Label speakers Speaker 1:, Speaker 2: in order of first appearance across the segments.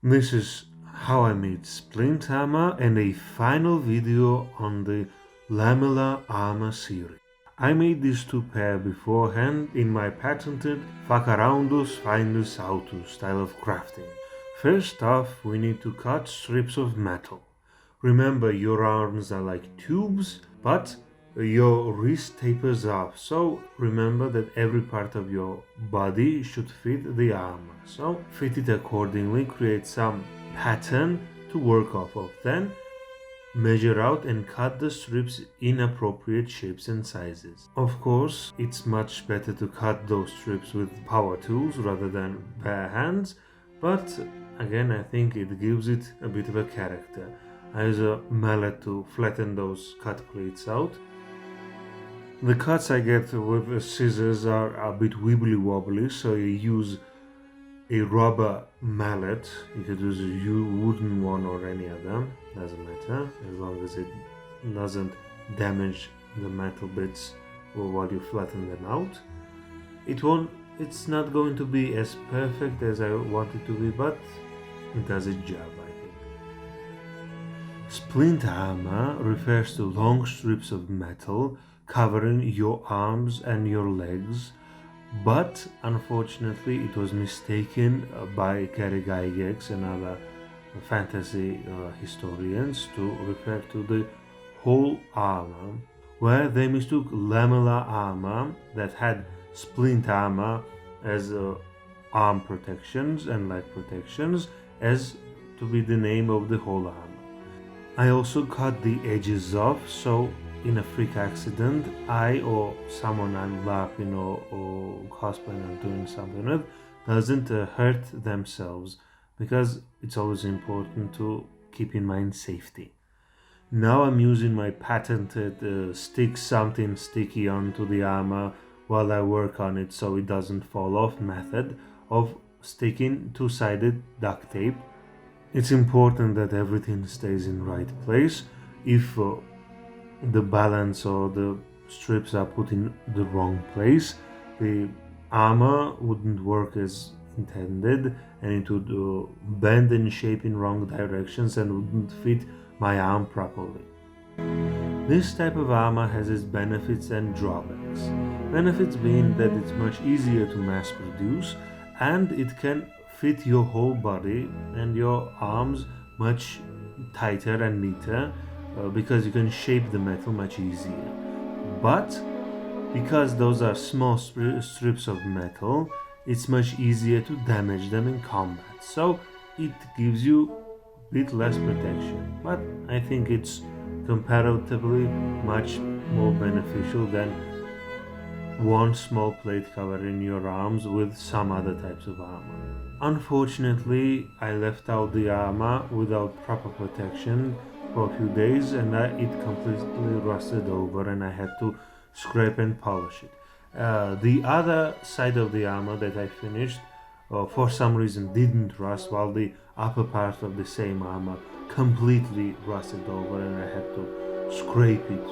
Speaker 1: This is how I made splint armor and a final video on the lamellar armor series. I made these two pair beforehand in my patented fuck aroundus findus autus style of crafting. First off, we need to cut strips of metal. Remember, your arms are like tubes, but your wrist tapers off. So remember that every part of your body should fit the armor. So fit it accordingly, create some pattern to work off of. Then measure out and cut the strips in appropriate shapes and sizes. Of course, it's much better to cut those strips with power tools rather than bare hands, but again, I think it gives it a bit of a character. I use a mallet to flatten those cut plates out. The cuts I get with scissors are a bit wibbly wobbly, so you use a rubber mallet. You could use a wooden one or any other, doesn't matter, as long as it doesn't damage the metal bits while you flatten them out. It's not going to be as perfect as I want it to be, but it does its job, I think. Splint armor refers to long strips of metal covering your arms and your legs, but unfortunately it was mistaken by Gary Gygax and other fantasy historians to refer to the whole armor, where they mistook lamellar armor that had splint armor as arm protections and leg protections as to be the name of the whole armor. I also cut the edges off, so in a freak accident, I or someone I'm laughing or cosplaying or doing something with doesn't hurt themselves, because it's always important to keep in mind safety. Now I'm using my patented stick something sticky onto the armor while I work on it so it doesn't fall off method of sticking two-sided duct tape. It's important that everything stays in right place. If the balance or the strips are put in the wrong place, the armor wouldn't work as intended and it would bend and shape in wrong directions and wouldn't fit my arm properly. This type of armor has its benefits and drawbacks. Benefits being that it's much easier to mass produce and it can fit your whole body and your arms much tighter and neater because you can shape the metal much easier. But because those are small strips of metal, it's much easier to damage them in combat. So it gives you a bit less protection. But I think it's comparatively much more beneficial than one small plate covering your arms with some other types of armor. Unfortunately, I left out the armor without proper protection for a few days and it completely rusted over and I had to scrape and polish it. The other side of the armor that I finished for some reason didn't rust, while the upper part of the same armor completely rusted over and I had to scrape it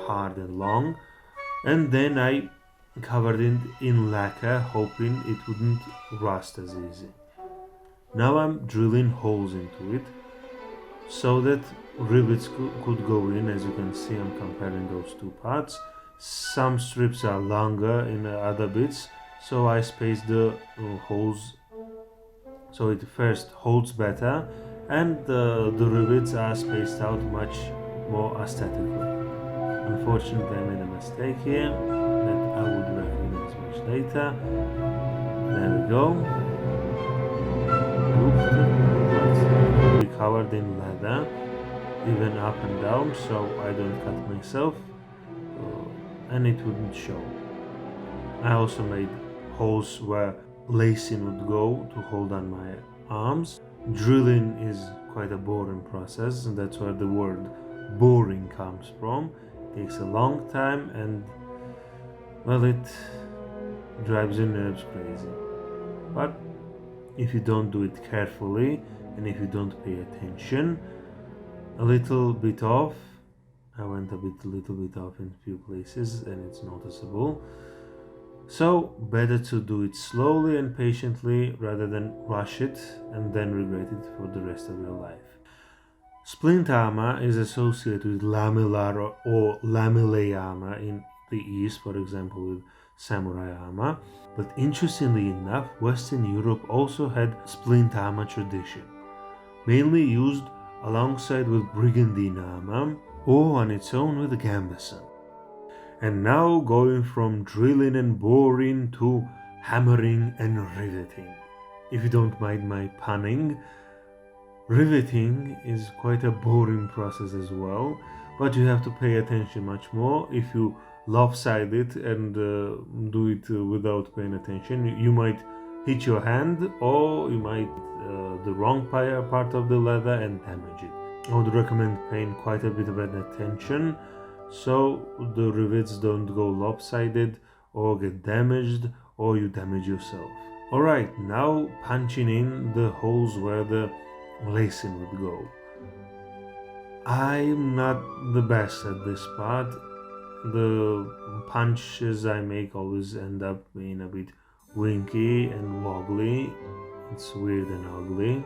Speaker 1: hard and long, and then I covered it in lacquer hoping it wouldn't rust as easy. Now I'm drilling holes into it so that rivets could go in. As you can see, I'm comparing those two parts. Some strips are longer in other bits, so I spaced the holes so it first holds better and the rivets are spaced out much more aesthetically. Unfortunately, I made a mistake here that I would recognize much later. There we go. Be covered in leather, even up and down, so I don't cut myself and it wouldn't show. I also made holes where lacing would go to hold on my arms. Drilling is quite a boring process, and that's where the word boring comes from. It takes a long time and, well, it drives your nerves crazy. But if you don't do it carefully and if you don't pay attention, a little bit off, I went a little bit off in a few places and it's noticeable. So, better to do it slowly and patiently rather than rush it and then regret it for the rest of your life. Splint armor is associated with lamellar or lamellae armor in the East, for example, with samurai armor. But interestingly enough, Western Europe also had splint armor tradition, mainly used alongside with brigandine armor or on its own with gambeson. And now going from drilling and boring to hammering and riveting. If you don't mind my punning, riveting is quite a boring process as well, but you have to pay attention much more. If you lopside it and do it without paying attention, you might hit your hand or you might the wrong part of the leather and damage it. I would recommend paying quite a bit of attention so the rivets don't go lopsided or get damaged or you damage yourself. Alright, now punching in the holes where the lacing would go. I'm not the best at this part. The punches I make always end up being a bit winky and wobbly. It's weird and ugly.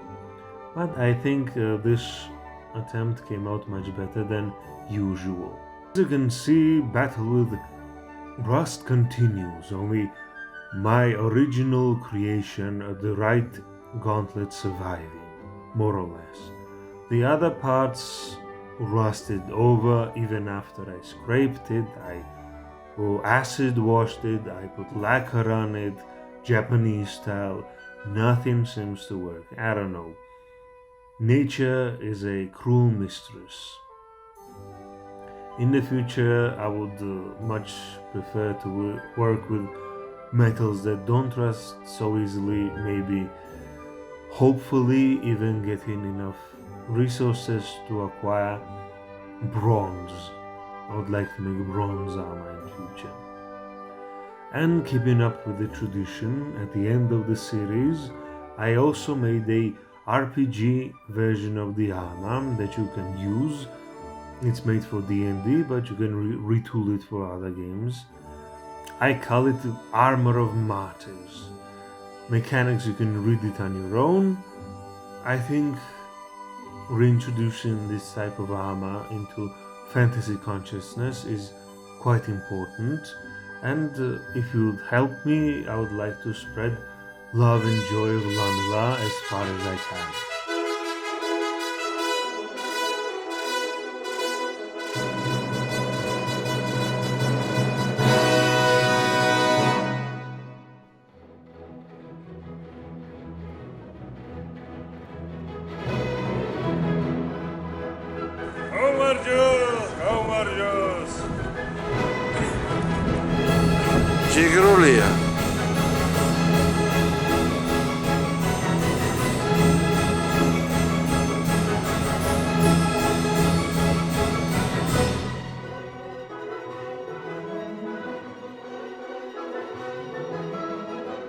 Speaker 1: But I think this attempt came out much better than usual. As you can see, battle with rust continues, only my original creation, the right gauntlet surviving, more or less. The other parts rusted over even after I scraped it, I acid washed it, I put lacquer on it, Japanese style. Nothing seems to work. I don't know. Nature is a cruel mistress. In the future, I would much prefer to work with metals that don't rust so easily, maybe hopefully even getting enough resources to acquire bronze. I would like to make bronze armor in future. And keeping up with the tradition, at the end of the series, I also made a RPG version of the armor that you can use. It's made for D&D, but you can retool it for other games. I call it Armor of Martyrs. Mechanics, you can read it on your own. I think reintroducing this type of armor into fantasy consciousness is quite important. And if you would help me, I would like to spread love and joy of lamellar as far as I can.
Speaker 2: Ce grolea.